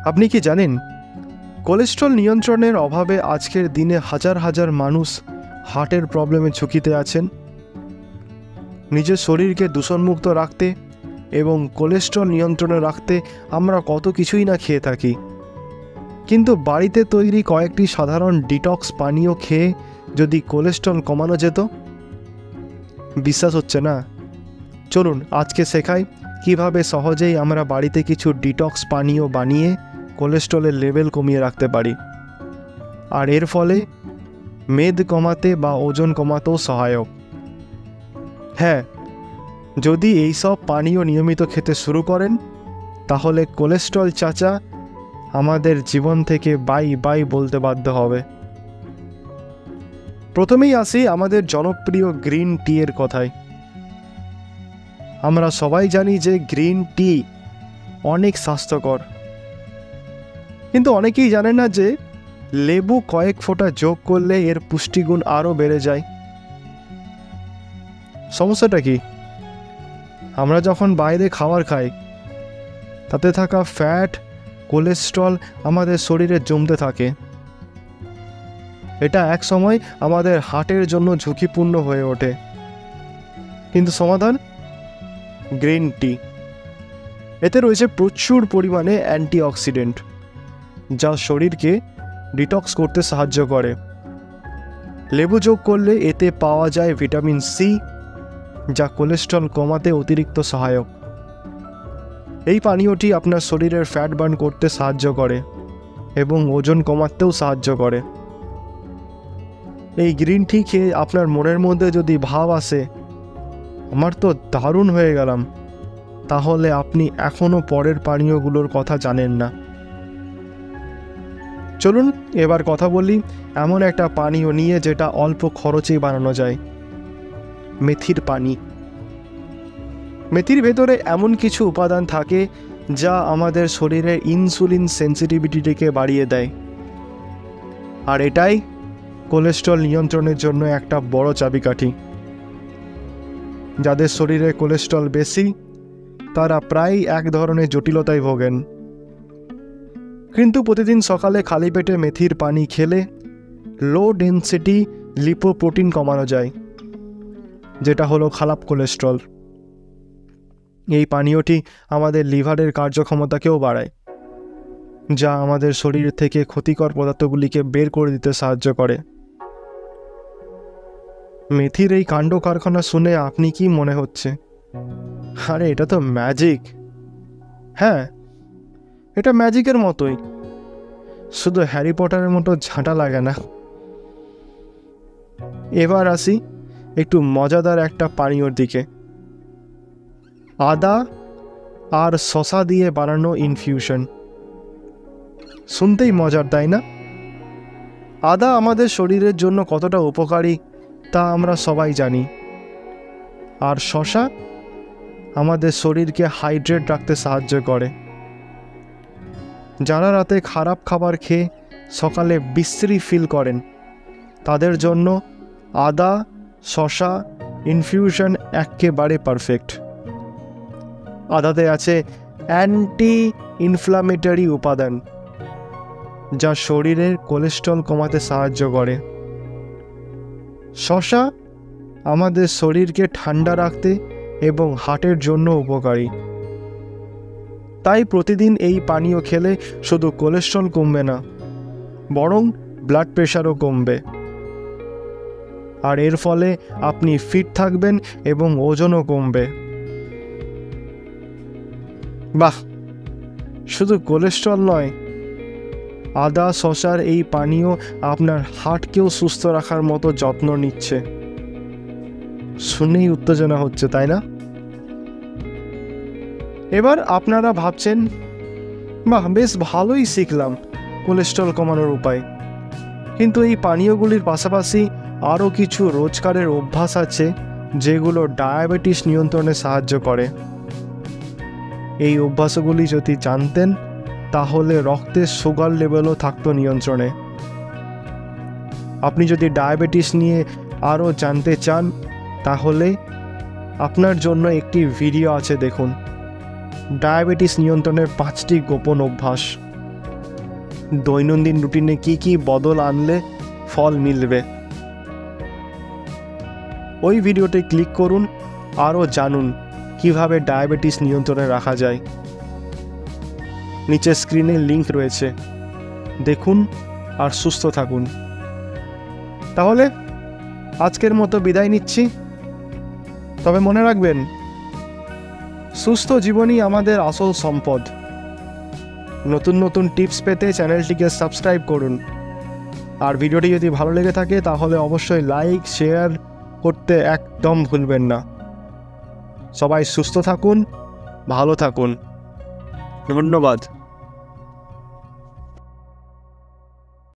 আপনি কি জানেন কোলেস্ট্রল নিয়ন্ত্রণের অভাবে আজকের দিনে হাজার হাজার মানুষ হার্টের প্রবলেমে ঝুঁকিতে আছেন। নিজের শরীরকে দূষণমুক্ত রাখতে এবং কোলেস্ট্রল নিয়ন্ত্রণে রাখতে আমরা কত কিছুই না খেয়ে থাকি, কিন্তু বাড়িতে তৈরি কয়েকটি সাধারণ ডিটক্স পানীয় খেয়ে যদি কোলেস্ট্রল কমানো যেত। বিশ্বাস হচ্ছে না? চলুন আজকে শেখাই কিভাবে সহজেই আমরা বাড়িতে কিছু ডিটক্স পানীয় বানিয়ে কোলেস্ট্রলের লেভেল কমিয়ে রাখতে পারি, আর এর ফলে মেদ কমাতে বা ওজন কমাতেও সহায়ক। হ্যাঁ, যদি এইসব পানীয় নিয়মিত খেতে শুরু করেন তাহলে কোলেস্ট্রল চাচা আমাদের জীবন থেকে বাই বাই বলতে বাধ্য হবে। প্রথমেই আসি আমাদের জনপ্রিয় গ্রিন টি এর কথায়। আমরা সবাই জানি যে গ্রিন টি অনেক স্বাস্থ্যকর, কিন্তু অনেকেই জানে না যে লেবু কয়েক ফোঁটা যোগ করলে এর পুষ্টিগুণ আরও বেড়ে যায়। সমস্যাটা কি? আমরা যখন বাইরে খাবার খাই তাতে থাকা ফ্যাট, কোলেস্ট্রল আমাদের শরীরে জমতে থাকে। এটা এক সময় আমাদের হার্টের জন্য ঝুঁকিপূর্ণ হয়ে ওঠে। কিন্তু সমাধান? Green tea. এতে রয়েছে প্রচুর পরিমাণে অ্যান্টিঅক্সিডেন্ট, যা শরীরকে ডিটক্স করতে সাহায্য করে। লেবু যোগ করলে এতে পাওয়া যায় ভিটামিন সি, যা কোলেস্ট্রল কমাতে অতিরিক্ত সহায়ক। এই পানীয়টি আপনার শরীরের ফ্যাট বার্ন করতে সাহায্য করে এবং ওজন কমাতেও সাহায্য করে। এই গ্রিন টি খেয়ে আপনার মনের মধ্যে যদি ভাব আসে আমার তো দারুণ হয়ে গেলাম, তাহলে আপনি এখনও পরের পানীয়গুলোর কথা জানেন না। চলুন এবার কথা বলি এমন একটা পানীয় নিয়ে যেটা অল্প খরচেই বানানো যায়, মেথির পানি। মেথির ভেতরে এমন কিছু উপাদান থাকে যা আমাদের শরীরের ইনসুলিন সেন্সিটিভিটিকে বাড়িয়ে দেয়, আর এটাই কোলেস্ট্রল নিয়ন্ত্রণের জন্য একটা বড় চাবিকাঠি। যাদের শরীরে কোলেস্ট্রল বেশি তারা প্রায় এক ধরনের জটিলতায় ভোগেন, কিন্তু প্রতিদিন সকালে খালি পেটে মেথির পানি খেলে লো ডেনসিটি লিপোপ্রোটিন কমানো যায়, যেটা হলো খারাপ কোলেস্ট্রল। এই পানীয়টি আমাদের লিভারের কার্যক্ষমতাকেও বাড়ায়, যা আমাদের শরীর থেকে ক্ষতিকর পদার্থগুলিকে বের করে দিতে সাহায্য করে। মেথির এই কাণ্ড কারখানা শুনে আপনি কি মনে হচ্ছে? আরে এটা তো ম্যাজিক। হ্যাঁ, এটা ম্যাজিকের মতোই, শুধু হ্যারি পটারের মতো ঝাঁটা লাগে না। এবার আসি একটু মজাদার একটা পানীয়র দিকে, আদা আর শসা দিয়ে বানানো ইনফিউশন। শুনতেই মজার, তাই না? আদা আমাদের শরীরের জন্য কতটা উপকারী তা আমরা সবাই জানি, আর শসা আমাদের শরীরকে হাইড্রেট রাখতে সাহায্য করে। যারা রাতে খারাপ খাবার খেয়ে সকালে বিশ্রী ফিল করেন তাদের জন্য আদা শসা ইনফিউশন একেবারে পারফেক্ট। আদাতে আছে অ্যান্টি ইনফ্লামেটরি উপাদান, যা শরীরের কোলেস্ট্রল কমাতে সাহায্য করে। শসা আমাদের শরীরকে ঠান্ডা রাখতে এবং হার্টের জন্য উপকারী। তাই প্রতিদিন এই পানীয় খেলে শুধু কোলেস্ট্রল কমবে না, বরং ব্লাড প্রেশারও কমবে, আর এর ফলে আপনি ফিট থাকবেন এবং ওজনও কমবে। বাহ, শুধু কোলেস্ট্রল নয়, আদা শসার এই পানীয় আপনার হার্টকেও সুস্থ রাখার মতো যত্ন নিচ্ছে। শুনেই উত্তেজনা হচ্ছে, তাই না? এবার আপনারা ভাবছেন, বাহ, বেশ ভালোই শিখলাম কোলেস্ট্রল কমানোর উপায়, কিন্তু এই পানীয়গুলির পাশাপাশি আরও কিছু রোজকারের অভ্যাস আছে যেগুলো ডায়াবেটিস নিয়ন্ত্রণে সাহায্য করে। এই অভ্যাসগুলি যদি জানতেন তাহলে রক্তের সুগার লেভেলও থাকতো নিয়ন্ত্রণে। আপনি যদি ডায়াবেটিস নিয়ে আরও জানতে চান তাহলে আপনার জন্য একটি ভিডিও আছে, দেখুন, ডায়াবেটিস নিয়ন্ত্রণের 5টি গোপন অভ্যাস। দৈনন্দিন রুটিনে কি কি বদল আনলে ফল মিলবে। ওই ভিডিওতে ক্লিক করুন, আরও জানুন কিভাবে ডায়াবেটিস নিয়ন্ত্রণে রাখা যায়। নিচে স্ক্রিনে লিংক রয়েছে, দেখুন আর সুস্থ থাকুন। তাহলে আজকের মতো বিদায় নিচ্ছি। তবে মনে রাখবেন, সুস্থ জীবনই আমাদের আসল সম্পদ। নতুন নতুন টিপস পেতে চ্যানেলটিকে সাবস্ক্রাইব করুন। আর ভিডিওটি যদি ভালো লেগে থাকে তাহলে অবশ্যই লাইক শেয়ার করতে একদম ভুলবেন না। সবাই সুস্থ থাকুন, ভালো থাকুন। ধন্যবাদ।